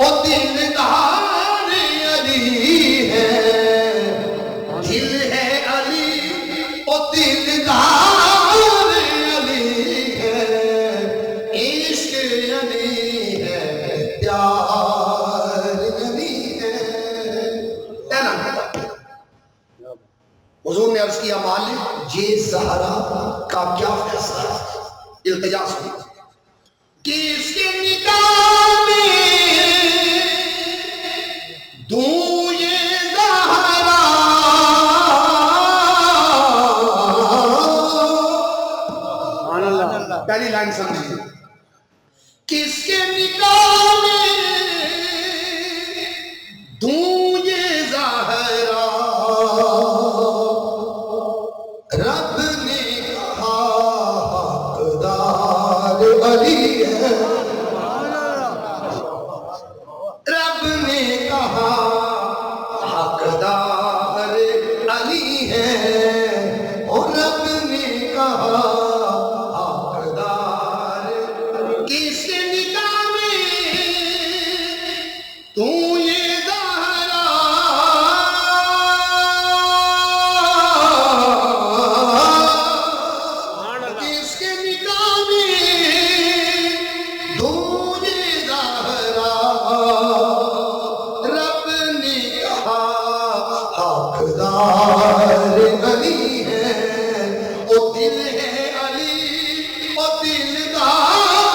او دلدار علی ہے، دل ہے علی او دلدار علی ہے، عشق علی ہے، پیار علی ہے۔ حضور نے عرض کیا مالک یہ زہرا کا کیا فیصلہ ہے؟ التجا سنو کہ اس کے نکاح میں دوں یہ زہرا، پہلی لائن سمجھیے، کس کے نکاح میں دوں یہ زہرا، رب نے کہا حقدار علی ہے، رب نے کہا حقدار علی ہے، اور رب نے کہا حقدار، کس کے نکاح میں تو یہ زہرا، کس کے نکاح میں تو یہ زہرا، رب نے کہا حقدار علی ہے، او دل ہے علی او دلدار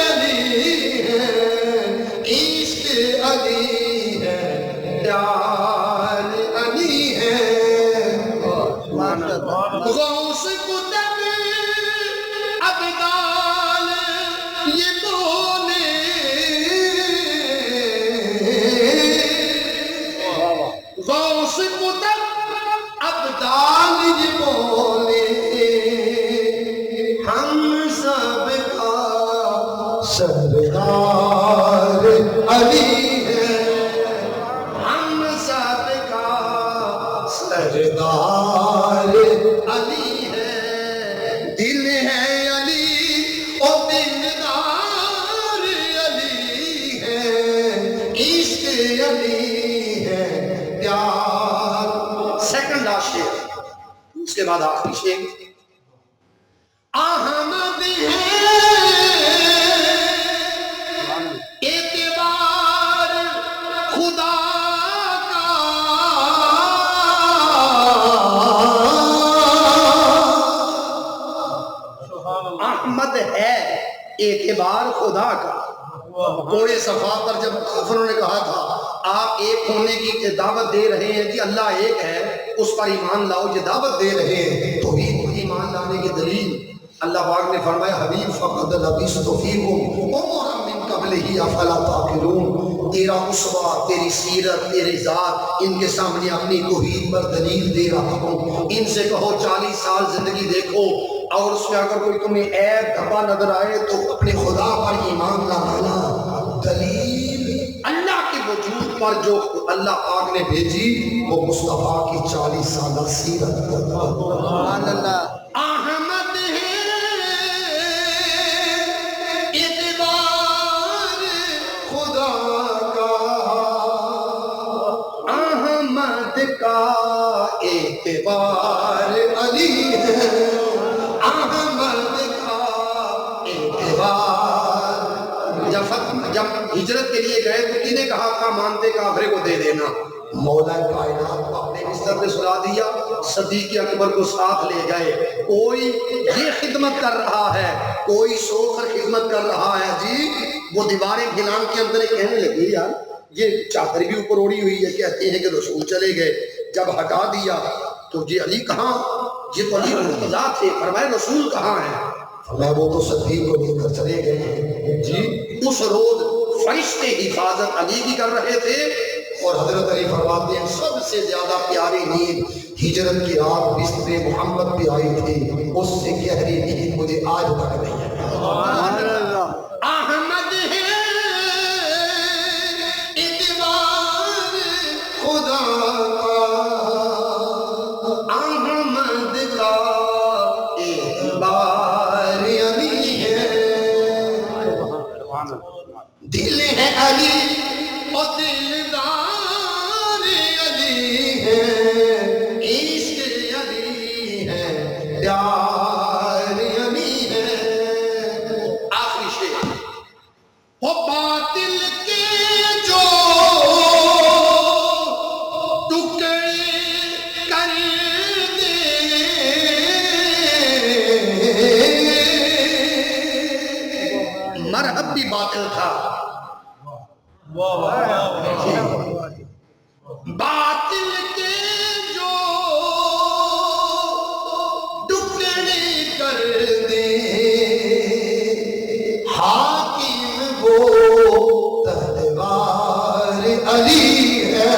علی ہے، عشق علی ہے، پیار علی ہے۔ غوث کتب ابدال یہ بولے، غوث کتب ابدال یہ بولے، ہم سب کا سردار علی ہے، ہم سب کا سردار علی ہے، دل ہے علی او دلدار علی ہے، عشق علی ہے، پیار۔ سیکنڈ لاسٹ شعر، اس کے بعد آخری شعر، احمد ہے اعتبار خدا کا، احمد ہے اعتبار خدا کا۔ کوڑے صفا پر جب کافروں نے کہا تھا آپ ایک ہونے کی دعوت دے رہے ہیں جی اللہ ایک ہے، اس پر ایمان لاؤ، یہ دعوت دے رہے ہیں توحید پر ایمان لانے کی دلیل، اللہ پاک نے فرمایا حبیب فقد لبثت فیکم عمرا من قبلہ افلا تعقلون، تیرا اسوہ، تیری سیرت، تیری ذات، ان کے سامنے اپنی توحید پر دلیل دے رہا ہوں، ان سے کہو 40 سال زندگی دیکھو اور اس میں اگر کوئی تمہیں عیب دھبا نظر آئے تو اپنے خدا پر ایمان لانا، دلیل اللہ کے وجود پر جو اللہ پاک نے بھیجی وہ مصطفیٰ کی 40 سالہ سیرت، سبحان اللہ۔ احمد ہے اعتبار خدا کا، احمد کا اعتبار علی ہے، احمد کا اعتبار۔ جب ہجرت کے لیے گئے تو کینے کہا کا مانتے کافرے کو دے دینا، مولا کائنات کو اپنے بستر پہ سلا دیا، صدیق اکبر کو ساتھ لے گئے، کوئی یہ خدمت کر رہا ہے، کوئی سو کر خدمت کر رہا ہے جی، وہ دیواریں گھلان کے اندر کہنے لگی یار یہ چادر بھی اوپر اوڑی ہوئی ہے، کہتے ہیں کہ رسول چلے گئے، جب ہٹا دیا تو جی علی کہاں، یہ تو علی مرتضیٰ تھے، فرمائے رسول کہاں ہے، فرمایا وہ تو صدیق کو لے کر چلے گئے جی۔ اس روز فرشتے حفاظت علی کی کر رہے تھے، اور حضرت علی فرماتے ہیں سب سے زیادہ پیاری نیند ہجرت کی رات بستر محمد پہ آئی تھی، اس سے گہری نیند مجھے آج تک نہیں ہے۔ احمد ہے اعتبار خدا کا، احمد کا اعتبار علی ہے۔ دل ہے علی اور دلدار علی ہے، عشق علی ہے، پیار علی ہے۔ آخری شعر، وہ باطل کے جو ٹکڑے کر دے، مرحب بھی باطل تھا، باطل کے جو ٹکڑے کر دے، حاکم وہ تلوار علی ہے،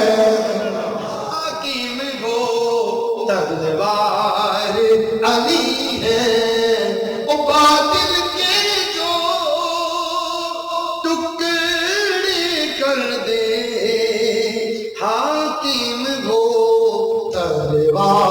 حاکم وہ تلوار علی ہے، وہ باطل کے جو ٹکڑے کر دے، حاکم وہ تلوار